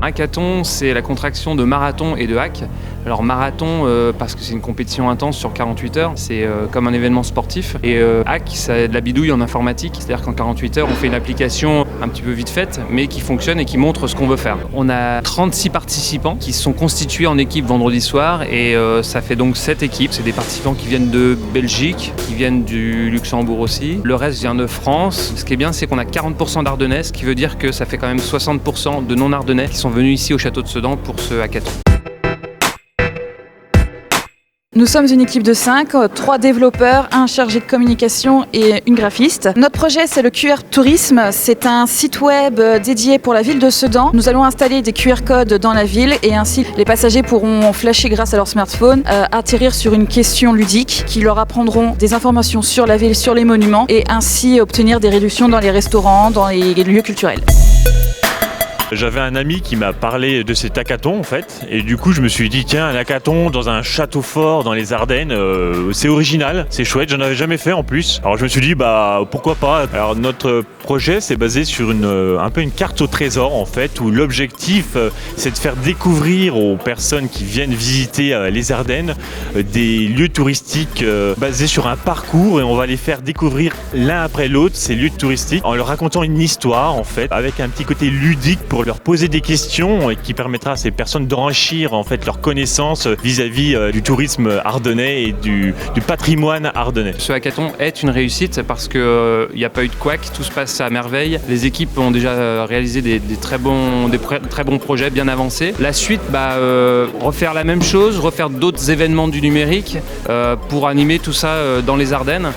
Hackathon, c'est la contraction de marathon et de hack. Alors marathon, parce que c'est une compétition intense sur 48 heures, c'est comme un événement sportif. Et hack, c'est de la bidouille en informatique, c'est-à-dire qu'en 48 heures, on fait une application un petit peu vite faite, mais qui fonctionne et qui montre ce qu'on veut faire. On a 36 participants qui se sont constitués en équipe vendredi soir et ça fait donc 7 équipes. C'est des participants qui viennent de Belgique, qui viennent du Luxembourg aussi. Le reste vient de France. Ce qui est bien, c'est qu'on a 40% d'Ardennais, ce qui veut dire que ça fait quand même 60% de non-Ardennais qui sont venus ici au Château de Sedan pour ce hackathon. Nous sommes une équipe de 5, 3 développeurs, un chargé de communication et une graphiste. Notre projet, c'est le QR Tourisme. C'est un site web dédié pour la ville de Sedan. Nous allons installer des QR codes dans la ville et ainsi les passagers pourront flasher grâce à leur smartphone, atterrir sur une question ludique qui leur apprendront des informations sur la ville, sur les monuments et ainsi obtenir des réductions dans les restaurants, dans les lieux culturels. J'avais un ami qui m'a parlé de cet hackathon en fait, et du coup je me suis dit tiens, un hackathon dans un château fort dans les Ardennes, c'est original, c'est chouette, j'en avais jamais fait en plus. Alors je me suis dit pourquoi pas. Alors notre projet c'est basé sur un peu une carte au trésor en fait, où l'objectif c'est de faire découvrir aux personnes qui viennent visiter les Ardennes des lieux touristiques basés sur un parcours, et on va les faire découvrir l'un après l'autre ces lieux touristiques en leur racontant une histoire en fait, avec un petit côté ludique pour leur poser des questions et qui permettra à ces personnes d'enrichir en fait leurs connaissances vis-à-vis du tourisme ardennais et du patrimoine ardennais. Ce hackathon est une réussite parce qu'il n'y a pas eu de couac, tout se passe à merveille. Les équipes ont déjà réalisé des très bons projets bien avancés. La suite, refaire la même chose, refaire d'autres événements du numérique pour animer tout ça dans les Ardennes.